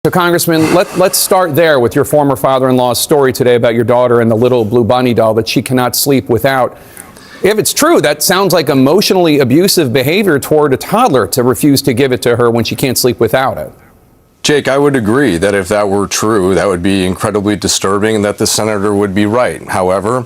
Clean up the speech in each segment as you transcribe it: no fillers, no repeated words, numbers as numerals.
So, Congressman, let's start there with your former father-in-law's story today about your daughter and the little blue bunny doll that she cannot sleep without. If it's true, that sounds like emotionally abusive behavior toward a toddler to refuse to give it to her when she can't sleep without it. Jake, I would agree that if that were true, that would be incredibly disturbing and that the senator would be right. However,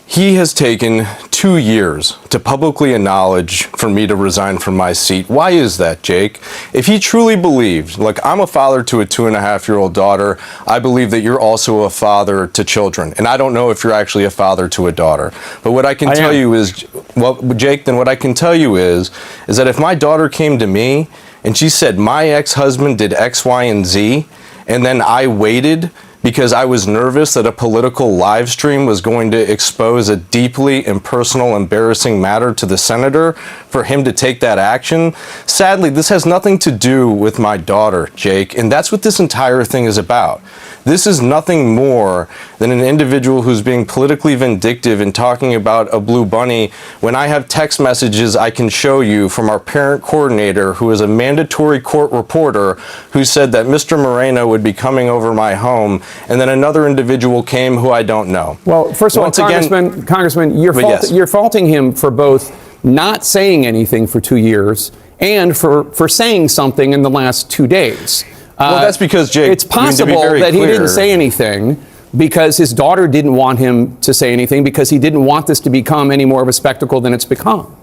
he has taken 2 years to publicly acknowledge for me to resign from my seat. Why is that, Jake? If he truly believed, like, I'm a father to a 2.5-year-old daughter, I believe that you're also a father to children. And I don't know if you're actually a father to a daughter. But what I can tell you is, well, Jake, then what I can tell you is that if my daughter came to me and she said, my ex-husband did X, Y, and Z, and then I waited because I was nervous that a political live stream was going to expose a deeply impersonal, embarrassing matter to the senator for him to take that action. Sadly, this has nothing to do with my daughter, Jake, and that's what this entire thing is about. This is nothing more than an individual who's being politically vindictive and talking about a blue bunny when I have text messages I can show you from our parent coordinator, who is a mandatory court reporter, who said that Mr. Moreno would be coming over my home, and then another individual came who I don't know. Well, first of all, Congressman, you're faulting him for both not saying anything for 2 years and for saying something in the last 2 days. Well, that's because, Jake, it's possible that he didn't say anything because his daughter didn't want him to say anything because he didn't want this to become any more of a spectacle than it's become.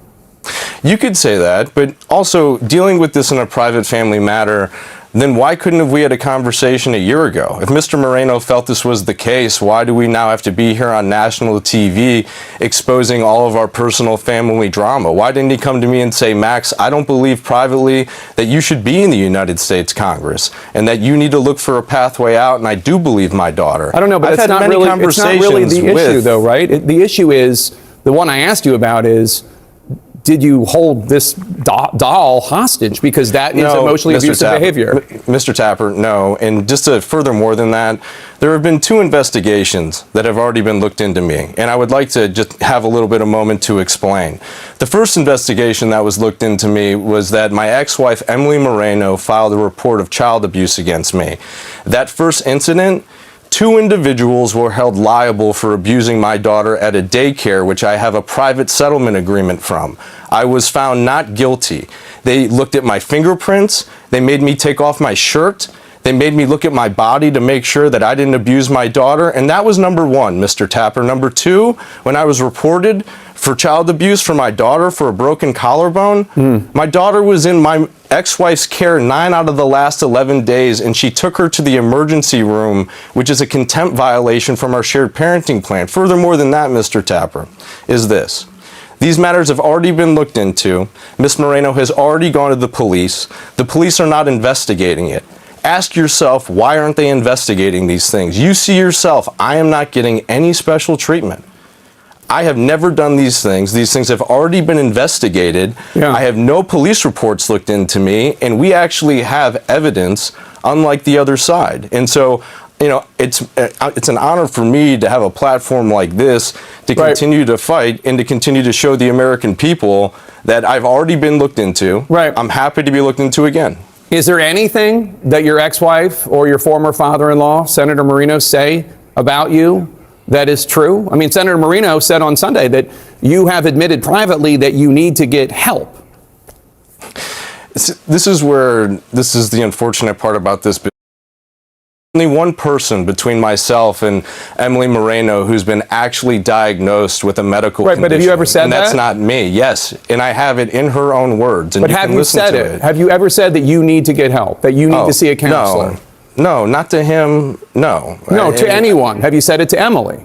You could say that, but also dealing with this in a private family matter, then why couldn't we had a conversation a year ago? If Mr. Moreno felt this was the case, why do we now have to be here on national TV exposing all of our personal family drama? Why didn't he come to me and say, Max, I don't believe privately that you should be in the United States Congress and that you need to look for a pathway out, and I do believe my daughter. I don't know, but it's not really the issue, though, right? The issue is, the one I asked you about is, did you hold this doll hostage? Because that is emotionally abusive behavior. Mr. Tapper, no. And just to further more than that, there have been 2 investigations that have already been looked into me. And I would like to just have a little bit of moment to explain. The first investigation that was looked into me was that my ex-wife, Emily Moreno, filed a report of child abuse against me. That first incident, 2 individuals were held liable for abusing my daughter at a daycare, which I have a private settlement agreement from. I was found not guilty. They looked at my fingerprints. They made me take off my shirt. They made me look at my body to make sure that I didn't abuse my daughter. And that was number 1, Mr. Tapper. Number 2, when I was reported for child abuse for my daughter for a broken collarbone, my daughter was in my ex-wife's care 9 out of the last 11 days, and she took her to the emergency room, which is a contempt violation from our shared parenting plan. Furthermore than that, Mr. Tapper, is this. These matters have already been looked into. Ms. Moreno has already gone to the police. The police are not investigating it. Ask yourself, why aren't they investigating these things? You see yourself, I am not getting any special treatment. I have never done these things. These things have already been investigated. Yeah. I have no police reports looked into me, and we actually have evidence, unlike the other side. And so, you know, it's an honor for me to have a platform like this to continue to fight and to continue to show the American people that I've already been looked into. I'm happy to be looked into again. Is there anything that your ex-wife or your former father-in-law, Senator Moreno, say about you that is true? I mean, Senator Moreno said on Sunday that you have admitted privately that you need to get help. This is the unfortunate part about this. Only one person between myself and Emily Moreno who's been actually diagnosed with a medical condition. But have you ever said that? And that's not me. Yes, and I have it in her own words. And but have you said it? Have you ever said that you need to get help, that you need to see a counselor? No, not to him, no. No, to anyone. Have you said it to Emily?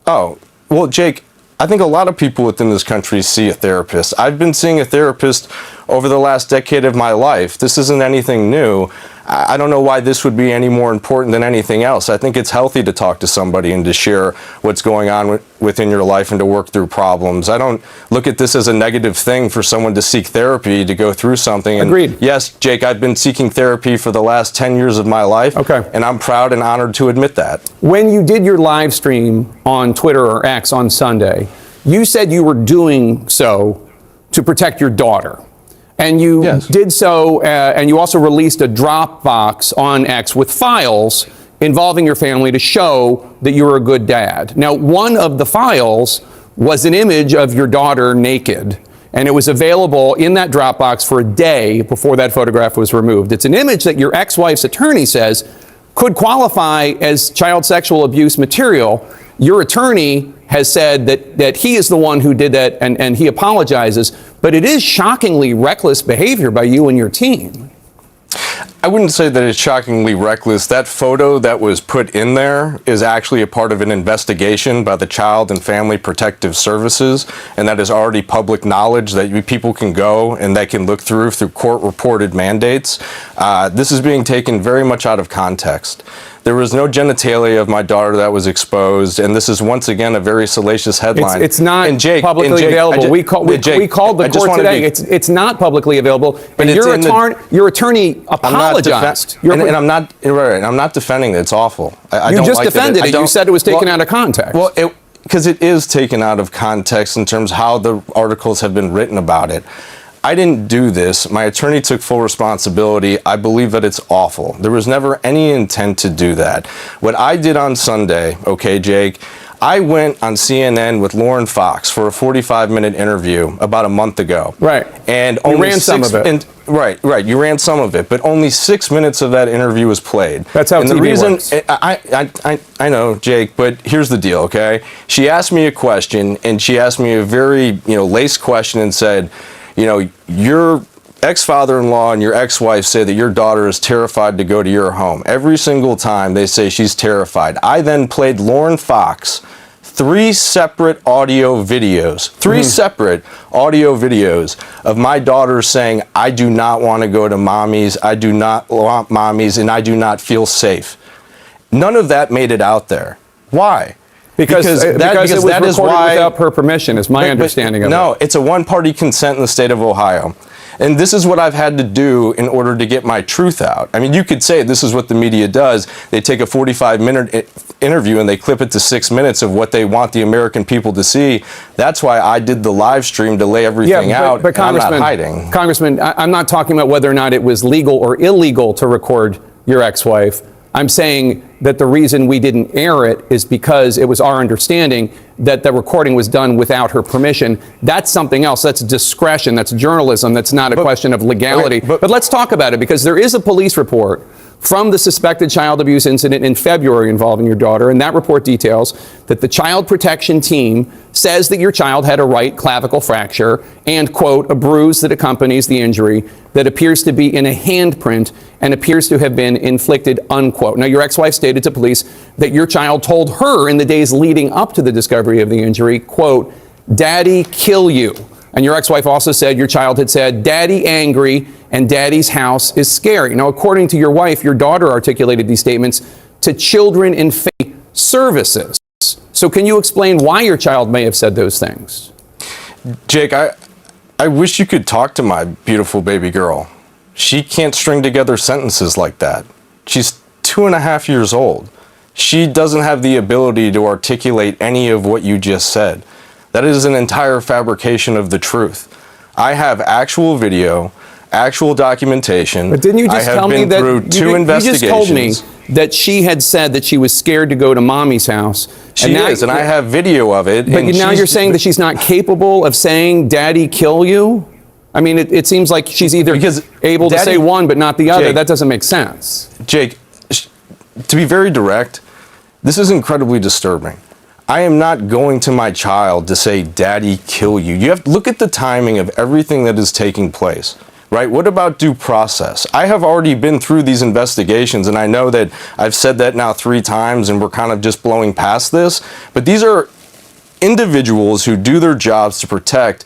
Oh, well, Jake, I think a lot of people within this country see a therapist. I've been seeing a therapist over the last decade of my life. This isn't anything new. I don't know why this would be any more important than anything else. I think it's healthy to talk to somebody and to share what's going on within your life and to work through problems. I don't look at this as a negative thing for someone to seek therapy, to go through something. And agreed. Yes, Jake, I've been seeking therapy for the last 10 years of my life. Okay. And I'm proud and honored to admit that. When you did your live stream on Twitter or X on Sunday, you said you were doing so to protect your daughter. And you Yes. did so, and you also released a Dropbox on X with files involving your family to show that you were a good dad. Now, one of the files was an image of your daughter naked, and it was available in that Dropbox for a day before that photograph was removed. It's an image that your ex-wife's attorney says could qualify as child sexual abuse material. Your attorney has said that he is the one who did that, and he apologizes, but it is shockingly reckless behavior by you and your team. I wouldn't say that it's shockingly reckless. That photo that was put in there is actually a part of an investigation by the Child and Family Protective Services, and that is already public knowledge that people can go and they can look through court-reported mandates. This is being taken very much out of context. There was no genitalia of my daughter that was exposed, and this is once again a very salacious headline. It's not and Jake, publicly available. We called the court today. It's not publicly available, and your attorney apologized. I'm not defending it. It's awful. I don't just like defended it. You said it was taken out of context. Well, because it is taken out of context in terms of how the articles have been written about it. I didn't do this. My attorney took full responsibility. I believe that it's awful. There was never any intent to do that. What I did on Sunday, okay, Jake, I went on CNN with Lauren Fox for a 45-minute interview about a month ago. Right. And you ran some of it. Right. You ran some of it, but only 6 minutes of that interview was played. That's how TV works. I know, Jake, but here's the deal, okay? She asked me a question, and she asked me a very, laced question and said, your ex-father-in-law and your ex-wife say that your daughter is terrified to go to your home. Every single time they say she's terrified. I then played Lauren Fox three separate audio videos of my daughter saying, I do not want to go to mommy's, I do not want mommy's, and I do not feel safe. None of that made it out there. Why? Because it was recorded without her permission, is my understanding of it. No, it's a one-party consent in the state of Ohio. And this is what I've had to do in order to get my truth out. I mean, you could say this is what the media does. They take a 45-minute interview and they clip it to 6 minutes of what they want the American people to see. That's why I did the live stream to lay everything out, but and I'm not hiding. Congressman, I'm not talking about whether or not it was legal or illegal to record your ex-wife. I'm saying that the reason we didn't air it is because it was our understanding that the recording was done without her permission. That's something else. That's discretion. That's journalism. That's not a question of legality. But let's talk about it, because there is a police report from the suspected child abuse incident in February involving your daughter, and that report details that the child protection team says that your child had a right clavicle fracture and, quote, a bruise that accompanies the injury that appears to be in a handprint and appears to have been inflicted, unquote. Now, your ex-wife stated to police that your child told her in the days leading up to the discovery of the injury, quote, "Daddy, kill you." And your ex-wife also said your child had said, "Daddy angry," and "Daddy's house is scary." Now, according to your wife, your daughter articulated these statements to Children in Faith Services. So can you explain why your child may have said those things? Jake, I wish you could talk to my beautiful baby girl. She can't string together sentences like that. She's 2.5 years old. She doesn't have the ability to articulate any of what you just said. That is an entire fabrication of the truth. I have actual video, actual documentation. But didn't you just tell me that through two investigations. You just told me that she had said that she was scared to go to mommy's house. She is, and I have video of it. But now you're saying that she's not capable of saying, "Daddy, kill you"? I mean, it seems like she's either able to say one but not the other. Jake, that doesn't make sense. Jake, to be very direct, this is incredibly disturbing. I am not going to my child to say, "Daddy, kill you." You have to look at the timing of everything that is taking place, right? What about due process? I have already been through these investigations, and I know that I've said that now 3 times, and we're kind of just blowing past this. But these are individuals who do their jobs to protect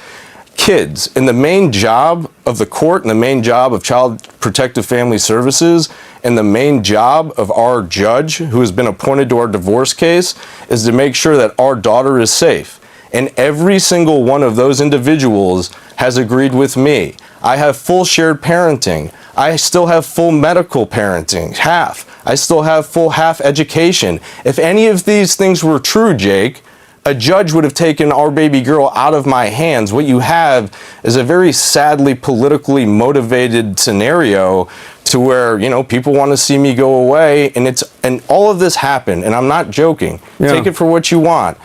kids, and the main job of the court and the main job of Child Protective Family Services and the main job of our judge who has been appointed to our divorce case is to make sure that our daughter is safe. And every single one of those individuals has agreed with me. I have full shared parenting. I still have full medical parenting, half. I still have full half education. If any of these things were true, Jake, a judge would have taken our baby girl out of my hands. What you have is a very sadly politically motivated scenario to where, you know, people want to see me go away, and all of this happened, and I'm not joking. Yeah. Take it for what you want.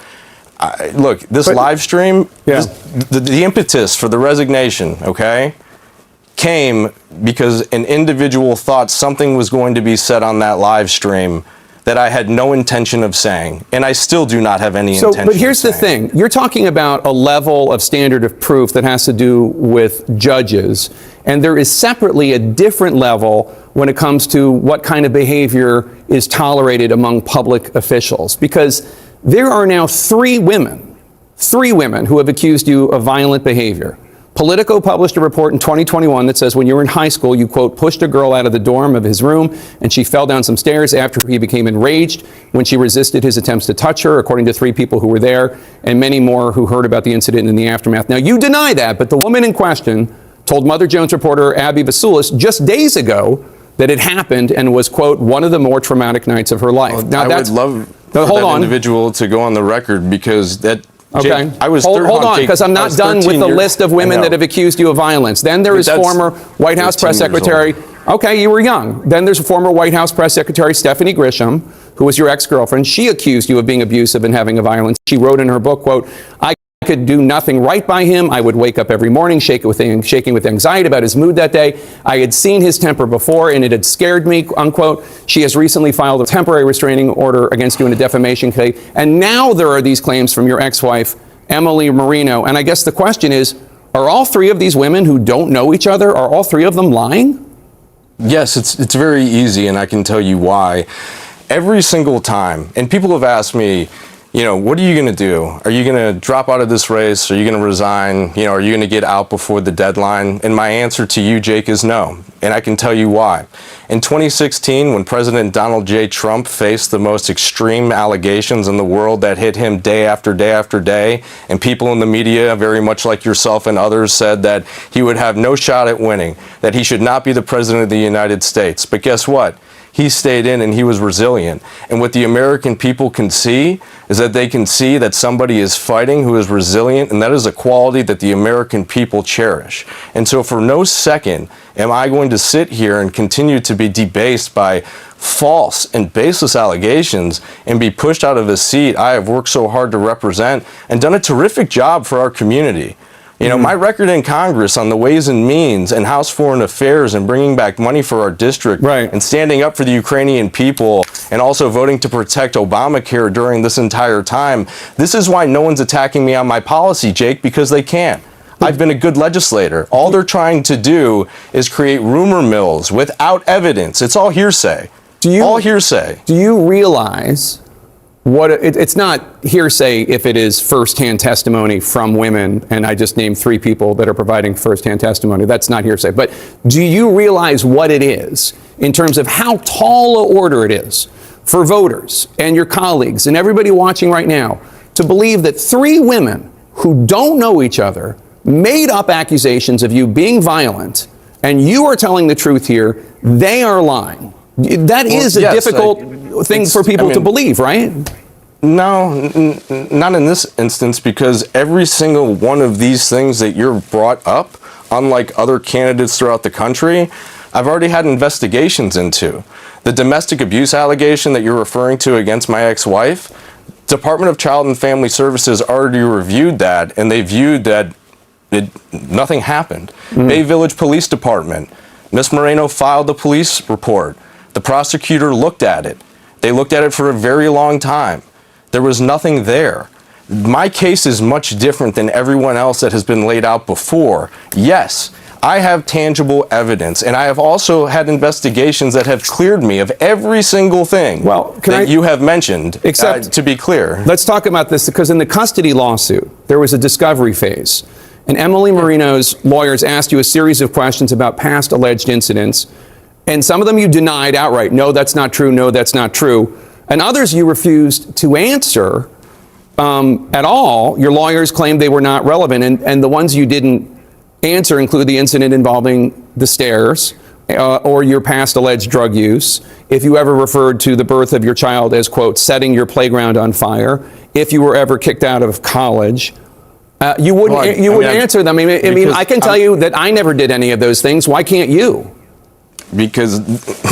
Look, this live stream, Yeah. the impetus for the resignation, okay, came because an individual thought something was going to be said on that live stream that I had no intention of saying, and I still do not have any intention. But here's of the saying. thing. You're talking about a level of standard of proof that has to do with judges, and there is separately a different level when it comes to what kind of behavior is tolerated among public officials. Because there are now three women who have accused you of violent behavior. Politico published a report in 2021 that says when you were in high school, you, quote, pushed a girl out of the dorm of his room and she fell down some stairs after he became enraged when she resisted his attempts to touch her, according to three people who were there and many more who heard about the incident in the aftermath. Now, you deny that, but the woman in question told Mother Jones reporter Abby Vasulis just days ago that it happened and was, quote, one of the more traumatic nights of her life. Well, now, I would love for hold that on. individual to go on the record because that. Okay. Jake, I was hold on, because I'm not done with the list of women that have accused you of violence. Then there is former White House press secretary. Okay, you were young. Then there's a former White House press secretary, Stephanie Grisham, who was your ex-girlfriend. She accused you of being abusive and having a violence. She wrote in her book, quote, I could do nothing right by him. I would wake up every morning shaking with anxiety about his mood that day. I had seen his temper before and it had scared me, unquote. She has recently filed a temporary restraining order against you in a defamation case. And now there are these claims from your ex-wife, Emily Marino. And I guess the question is, are all three of these women who don't know each other, are all three of them lying? Yes, it's very easy, and I can tell you why. Every single time, and people have asked me, you know, what are you going to do? Are you going to drop out of this race? Are you going to resign? You know, are you going to get out before the deadline? And my answer to you, Jake, is no. And I can tell you why. In 2016, when President Donald J. Trump faced the most extreme allegations in the world that hit him day after day after day, and people in the media, very much like yourself and others, said that he would have no shot at winning, that he should not be the president of the United States. But guess what? He stayed in and he was resilient. And what the American people can see is that they can see that somebody is fighting who is resilient, and that is a quality that the American people cherish. And so for no second am I going to sit here and continue to be debased by false and baseless allegations and be pushed out of a seat I have worked so hard to represent and done a terrific job for our community. You know, my record in Congress on the Ways and Means and House Foreign Affairs and bringing back money for our district and standing up for the Ukrainian people and also voting to protect Obamacare during this entire time. This is why no one's attacking me on my policy, Jake, because they can't. I've been a good legislator. All they're trying to do is create rumor mills without evidence. It's all hearsay. All hearsay. Do you realize what it's not hearsay if it is firsthand testimony from women, and I just named three people that are providing firsthand testimony. That's not hearsay. But do you realize what it is in terms of how tall a order it is for voters and your colleagues and everybody watching right now to believe that three women who don't know each other made up accusations of you being violent, and you are telling the truth here, they are lying? That is a difficult thing for people to believe, right? No, not in this instance, because every single one of these things that you're brought up, unlike other candidates throughout the country, I've already had investigations into. The domestic abuse allegation that you're referring to against my ex-wife, Department of Child and Family Services already reviewed that, and they viewed that nothing happened. Bay Village Police Department, Miss Moreno filed the police report. The prosecutor looked at it. They looked at it for a very long time. There was nothing there. My case is much different than everyone else that has been laid out before. Yes, I have tangible evidence, and I have also had investigations that have cleared me of every single thing that you have mentioned, except, to be clear. Let's talk about this, because in the custody lawsuit, there was a discovery phase. And Emily Marino's lawyers asked you a series of questions about past alleged incidents. And some of them you denied outright. No, that's not true. No, that's not true. And others you refused to answer at all. Your lawyers claimed they were not relevant. And the ones you didn't answer include the incident involving the stairs or your past alleged drug use. If you ever referred to the birth of your child as, quote, setting your playground on fire. if you were ever kicked out of college. You wouldn't. Well, you wouldn't answer them. I mean, I can tell you that I never did any of those things. Why can't you? Because,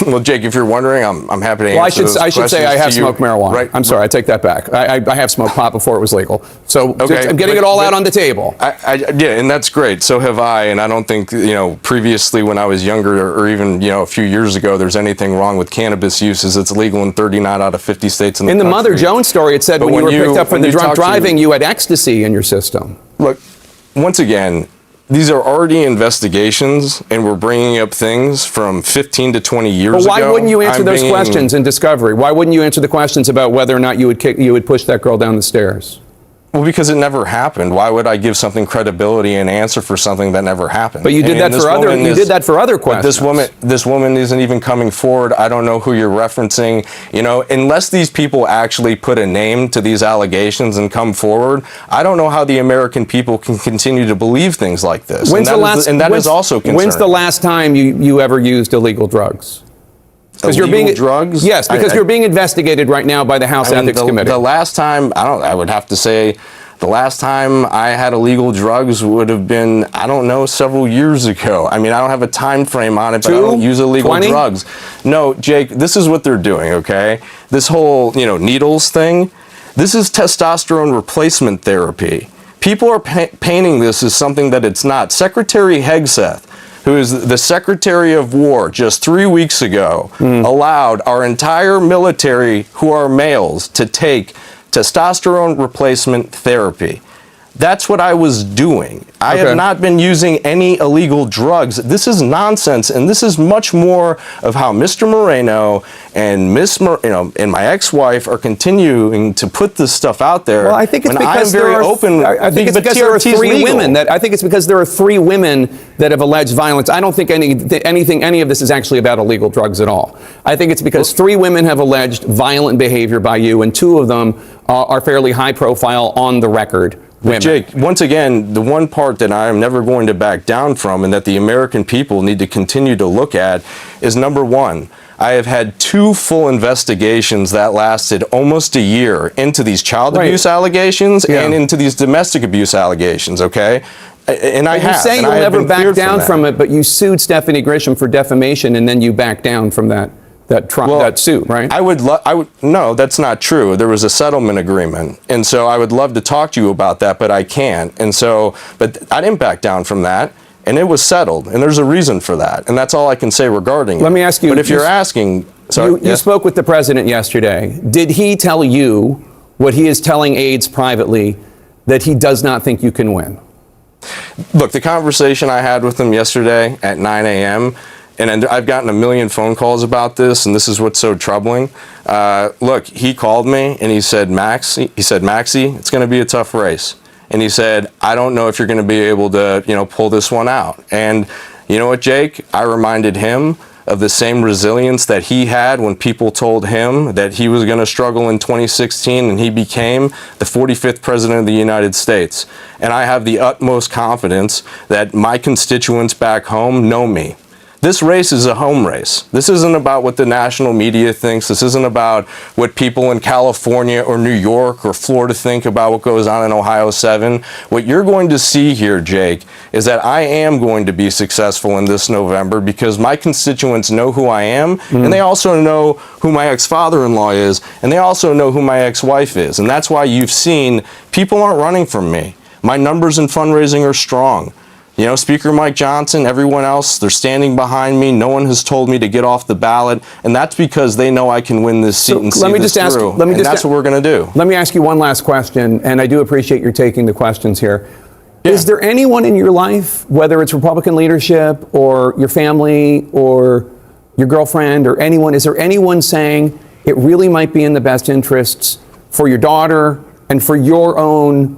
well, Jake, if you're wondering, I'm happy to answer those questions. I should say I have to you. smoked marijuana. Right. I'm sorry, I take that back. I have smoked pot before it was legal. So Okay, I'm getting it all out on the table. Yeah, and that's great. So have I. And I don't think, previously when I was younger or even, a few years ago, there's anything wrong with cannabis use, as it's legal in 39 out of 50 states in the country. In the Mother Jones story, it said when you were picked up for the drunk driving, you had ecstasy in your system. Look, once again, these are already investigations, and we're bringing up things from 15 to 20 years ago. Why wouldn't you answer those questions in discovery? Why wouldn't you answer the questions about whether or not you would push that girl down the stairs? Well, because it never happened. Why would I give something credibility and answer for something that never happened? But you did that for other. You did that for other questions. This woman isn't even coming forward. I don't know who you're referencing. Unless these people actually put a name to these allegations and come forward, I don't know how the American people can continue to believe things like this. When's also concerning. When's the last time you ever used illegal drugs? Because you're being drugs? Yes, because you're being investigated right now by the House Ethics Committee. The last time, I would have to say, the last time I had illegal drugs would have been, several years ago. I don't have a time frame on it, but I don't use illegal drugs. No, Jake, this is what they're doing, okay? This whole, needles thing, this is testosterone replacement therapy. People are painting this as something that it's not. Secretary Hegseth, who is the Secretary of War, just 3 weeks ago, allowed our entire military, who are males, to take testosterone replacement therapy. That's what I was doing. I have not been using any illegal drugs. This is nonsense, and this is much more of how Mr. Moreno and and my ex-wife are continuing to put this stuff out there. Well, I think it's because I think it's because there are three women that. I think it's because there are 3 women that have alleged violence. I don't think any of this is actually about illegal drugs at all. I think it's because 3 women have alleged violent behavior by you, and 2 of them are fairly high profile on the record. Women. Jake, once again, the one part that I am never going to back down from and that the American people need to continue to look at is, number one, I have had 2 full investigations that lasted almost a year into these child abuse allegations and into these domestic abuse allegations, okay? And you say you'll never back down from it, but you sued Stephanie Grisham for defamation, and then you back down from that suit, right? No, that's not true. There was a settlement agreement, and so I would love to talk to you about that, but I can't. But I didn't back down from that, and it was settled, and there's a reason for that, and that's all I can say regarding it. Let me ask you. But if you're asking, you spoke with the president yesterday. Did he tell you what he is telling aides privately, that he does not think you can win? Look, the conversation I had with him yesterday at 9 a.m., and I've gotten a million phone calls about this, and this is what's so troubling. Look, he called me and he said, Maxie, it's going to be a tough race. And he said, I don't know if you're going to be able to, pull this one out. And you know what, Jake? I reminded him of the same resilience that he had when people told him that he was going to struggle in 2016, and he became the 45th president of the United States. And I have the utmost confidence that my constituents back home know me. This race is a home race. This isn't about what the national media thinks. This isn't about what people in California or New York or Florida think about what goes on in Ohio 7. What you're going to see here, Jake, is that I am going to be successful in this November because my constituents know who I am, and they also know who my ex-father-in-law is, and they also know who my ex-wife is. And that's why you've seen people aren't running from me. My numbers in fundraising are strong. Speaker Mike Johnson, everyone else, they're standing behind me. No one has told me to get off the ballot, and that's because they know I can win this seat and see this through. And that's what we're going to do. Let me ask you one last question, and I do appreciate your taking the questions here. Yeah. Is there anyone in your life, whether it's Republican leadership or your family or your girlfriend or anyone, is there anyone saying it really might be in the best interests for your daughter and for your own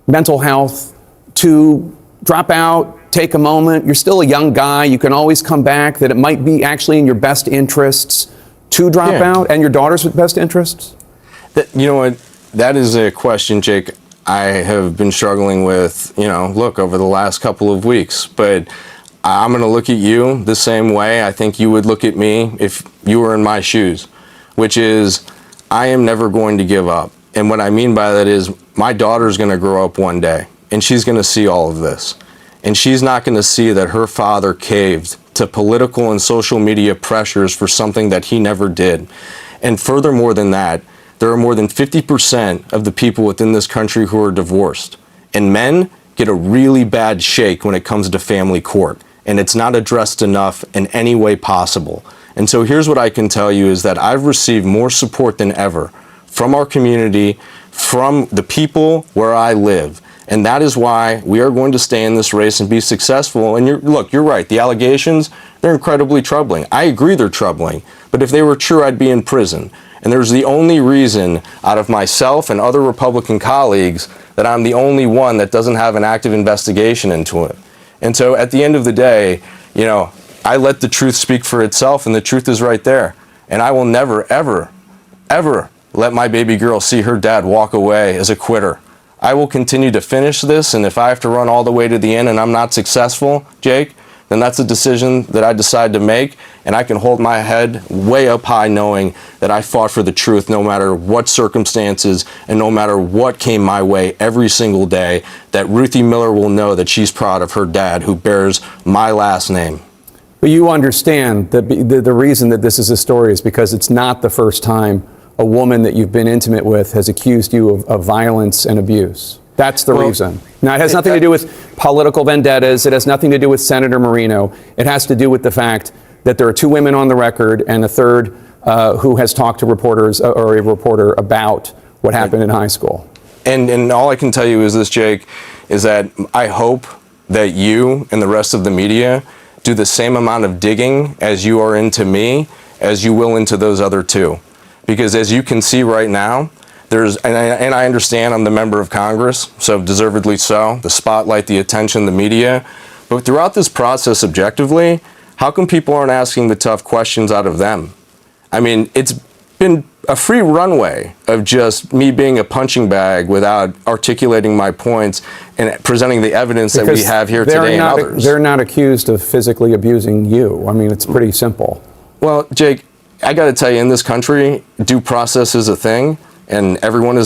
mental health to drop out, take a moment? You're still a young guy. You can always come back, that it might be actually in your best interests to drop out and your daughter's best interests? You know what? That is a question, Jake, I have been struggling with, over the last couple of weeks. But I'm going to look at you the same way I think you would look at me if you were in my shoes, which is I am never going to give up. And what I mean by that is my daughter's going to grow up one day and she's going to see all of this. And she's not going to see that her father caved to political and social media pressures for something that he never did. And furthermore than that, there are more than 50% of the people within this country who are divorced. And men get a really bad shake when it comes to family court. And it's not addressed enough in any way possible. And so here's what I can tell you is that I've received more support than ever from our community, from the people where I live. And that is why we are going to stay in this race and be successful. And you're right. The allegations, they're incredibly troubling. I agree they're troubling. But if they were true, I'd be in prison. And there's the only reason out of myself and other Republican colleagues that I'm the only one that doesn't have an active investigation into it. And so at the end of the day, I let the truth speak for itself, and the truth is right there. And I will never, ever, ever let my baby girl see her dad walk away as a quitter. I will continue to finish this, and if I have to run all the way to the end and I'm not successful, Jake, then that's a decision that I decide to make, and I can hold my head way up high knowing that I fought for the truth no matter what circumstances and no matter what came my way every single day, that Ruthie Miller will know that she's proud of her dad who bears my last name. But you understand that the reason that this is a story is because it's not the first time a woman that you've been intimate with has accused you of violence and abuse. That's the reason. Now, it has nothing to do with political vendettas. It has nothing to do with Senator Marino. It has to do with the fact that there are two women on the record and a third who has talked to reporters or a reporter about what happened in high school. And all I can tell you is this, Jake, is that I hope that you and the rest of the media do the same amount of digging as you are into me as you will into those other two. Because as you can see right now, and I understand I'm the member of Congress, so deservedly so, the spotlight, the attention, the media. But throughout this process objectively, how come people aren't asking the tough questions out of them? I mean, it's been a free runway of just me being a punching bag without articulating my points and presenting the evidence that we have here today and others. They're not accused of physically abusing you. I mean, it's pretty simple. Well, Jake, I got to tell you, in this country, due process is a thing, and everyone is